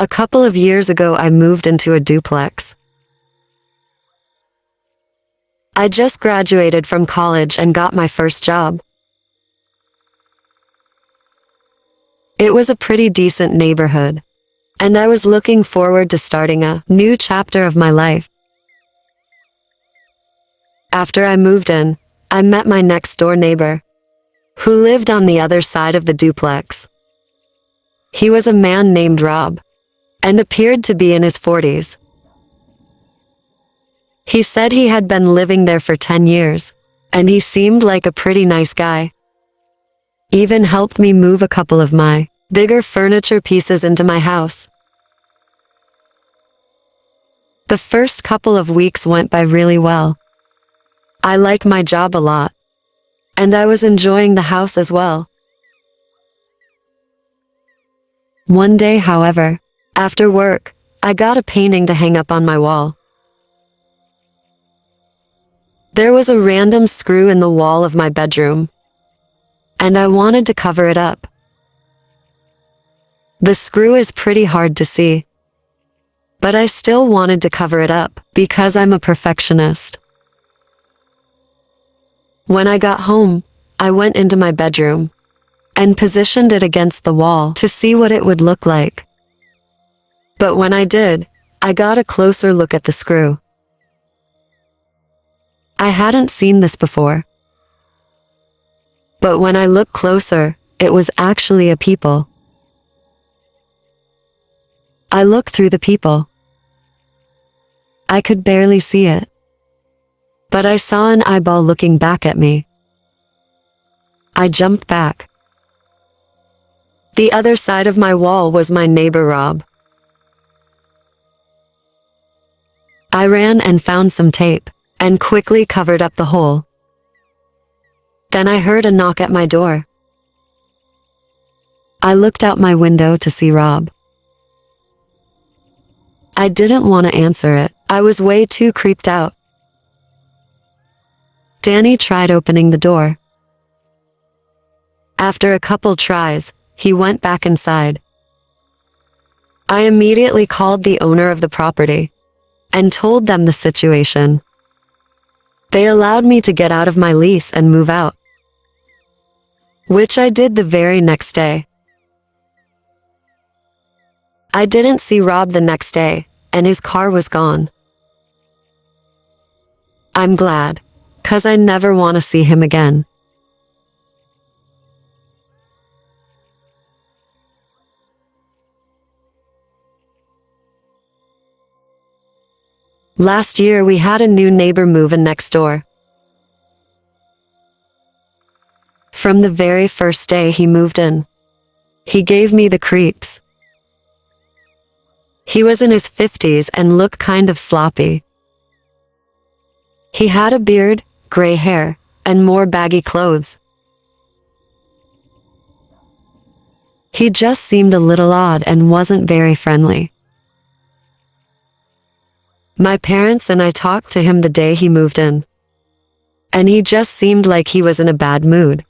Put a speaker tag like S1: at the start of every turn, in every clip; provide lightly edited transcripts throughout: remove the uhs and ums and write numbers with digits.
S1: A couple of years ago, I moved into a duplex. I just graduated from college and got my first job. It was a pretty decent neighborhood, and I was looking forward to starting a new chapter of my life. After I moved in, I met my next-door neighbor, who lived on the other side of the duplex. He was a man named Rob, and appeared to be in his 40s. He said he had been living there for 10 years, and he seemed like a pretty nice guy. Even helped me move a couple of my bigger furniture pieces into my house. The first couple of weeks went by really well. I like my job a lot, and I was enjoying the house as well. One day, however, after work, I got a painting to hang up on my wall. There was a random screw in the wall of my bedroom, and I wanted to cover it up. The screw is pretty hard to see, but I still wanted to cover it up because I'm a perfectionist. When I got home, I went into my bedroom and positioned it against the wall to see what it would look like. But when I did, I got a closer look at the screw. I hadn't seen this before. But when I looked closer, it was actually a peephole. I looked through the peephole. I could barely see it, but I saw an eyeball looking back at me. I jumped back. The other side of my wall was my neighbor Rob. I ran and found some tape and quickly covered up the hole. Then I heard a knock at my door. I looked out my window to see Rob. I didn't want to answer it. I was way too creeped out. Danny tried opening the door. After a couple tries, he went back inside. I immediately called the owner of the property and told them the situation. They allowed me to get out of my lease and move out, which I did the very next day. I didn't see Rob the next day, and his car was gone. I'm glad, 'cause I never want to see him again. Last year, we had a new neighbor move in next door. From the very first day he moved in, he gave me the creeps. He was in his 50s and looked kind of sloppy. He had a beard, gray hair, and more baggy clothes. He just seemed a little odd and wasn't very friendly. My parents and I talked to him the day he moved in, and he just seemed like he was in a bad mood.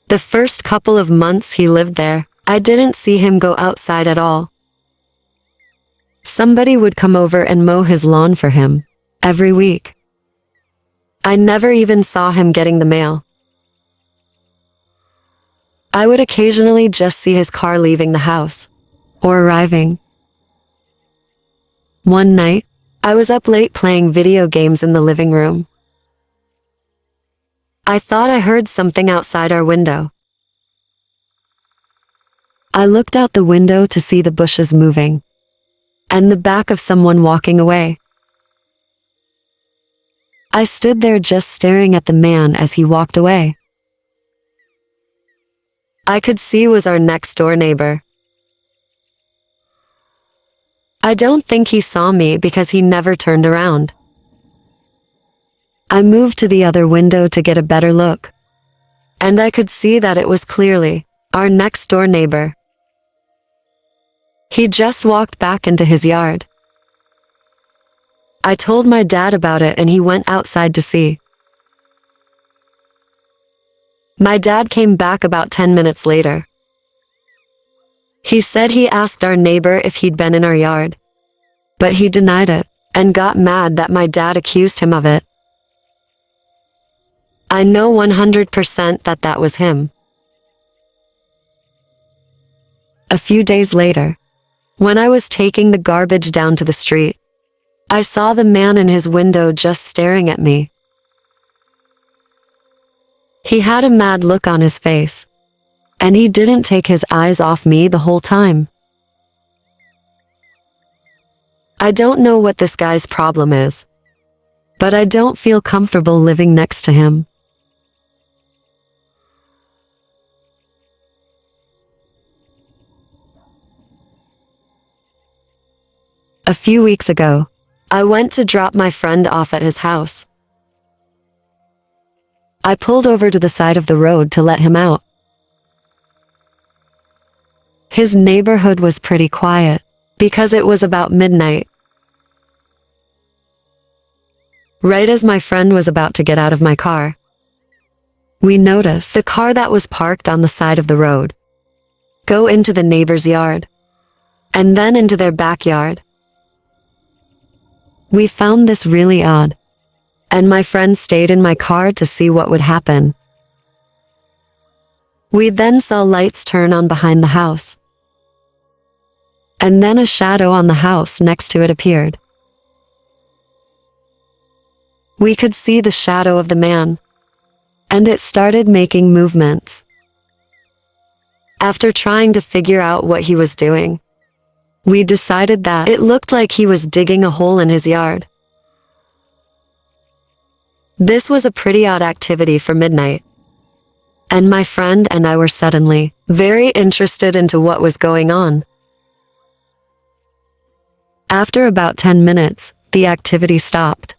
S1: The first couple of months he lived there, I didn't see him go outside at all. Somebody would come over and mow his lawn for him every week. I never even saw him getting the mail. I would occasionally just see his car leaving the house or arriving. One night, I was up late playing video games in the living room. I thought I heard something outside our window. I looked out the window to see the bushes moving and the back of someone walking away. I stood there just staring at the man as he walked away. I could see was our next-door neighbor. I don't think he saw me because he never turned around. I moved to the other window to get a better look, and I could see that it was clearly our next-door neighbor. He just walked back into his yard. I told my dad about it and he went outside to see. My dad came back about 10 minutes later. He said he asked our neighbor if he'd been in our yard, but he denied it and got mad that my dad accused him of it. I know 100% that that was him. A few days later, when I was taking the garbage down to the street, I saw the man in his window just staring at me. He had a mad look on his face, and he didn't take his eyes off me the whole time. I don't know what this guy's problem is, but I don't feel comfortable living next to him. A few weeks ago, I went to drop my friend off at his house. I pulled over to the side of the road to let him out. His neighborhood was pretty quiet because it was about midnight. Right as my friend was about to get out of my car, we noticed the car that was parked on the side of the road go into the neighbor's yard and then into their backyard. We found this really odd, and my friend stayed in my car to see what would happen. We then saw lights turn on behind the house, and then a shadow on the house next to it appeared. We could see the shadow of the man, and it started making movements. After trying to figure out what he was doing, we decided that it looked like he was digging a hole in his yard. This was a pretty odd activity for midnight, and my friend and I were suddenly very interested into what was going on. After about 10 minutes, the activity stopped,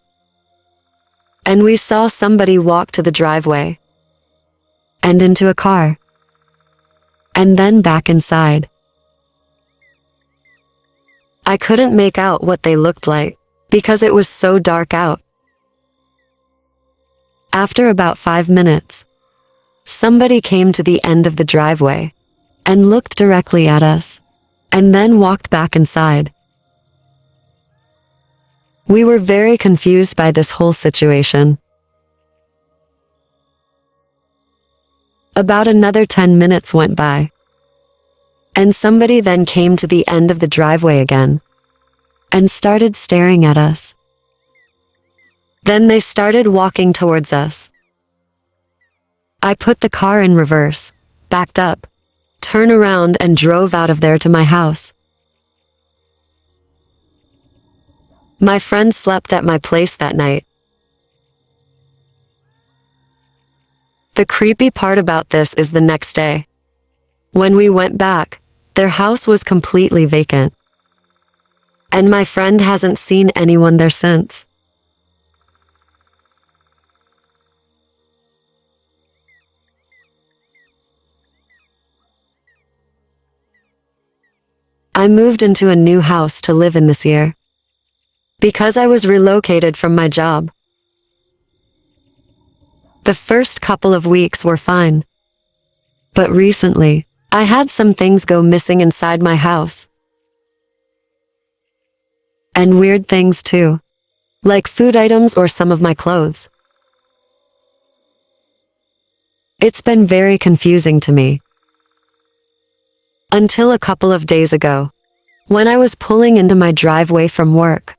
S1: and we saw somebody walk to the driveway and into a car, and then back inside. I couldn't make out what they looked like because it was so dark out. After about 5 minutes, somebody came to the end of the driveway and looked directly at us, and then walked back inside. We were very confused by this whole situation. About another 10 minutes went by, and somebody then came to the end of the driveway again and started staring at us. Then they started walking towards us. I put the car in reverse, backed up, turned around and drove out of there to my house. My friend slept at my place that night. The creepy part about this is the next day, when we went back, their house was completely vacant, and my friend hasn't seen anyone there since. I moved into a new house to live in this year because I was relocated from my job. The first couple of weeks were fine, but recently, I had some things go missing inside my house. And weird things too, like food items or some of my clothes. It's been very confusing to me. Until a couple of days ago, when I was pulling into my driveway from work,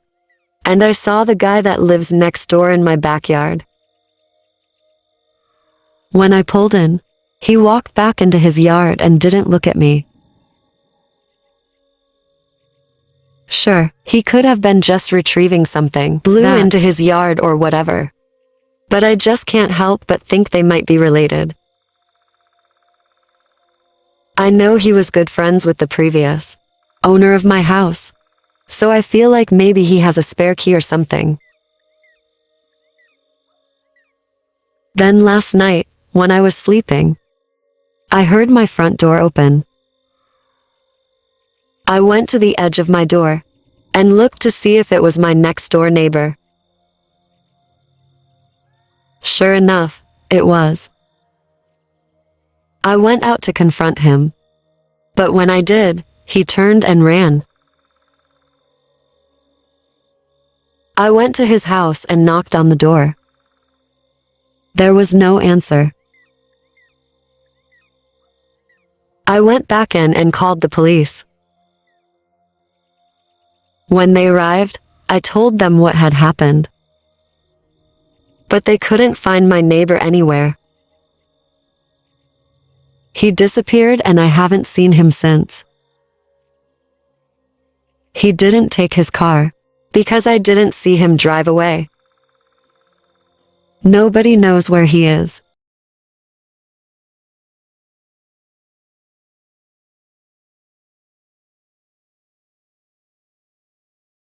S1: and I saw the guy that lives next door in my backyard. When I pulled in, he walked back into his yard and didn't look at me. Sure, he could have been just retrieving something, blew into his yard or whatever. But I just can't help but think they might be related. I know he was good friends with the previous owner of my house, so I feel like maybe he has a spare key or something. Then last night, when I was sleeping, I heard my front door open. I went to the edge of my door and looked to see if it was my next door neighbor. Sure enough, it was. I went out to confront him, But when I did, he turned and ran. I went to his house and knocked on the door. There was no answer. I went back in and called the police. When they arrived, I told them what had happened. But they couldn't find my neighbor anywhere. He disappeared and I haven't seen him since. He didn't take his car, because I didn't see him drive away. Nobody knows where he is.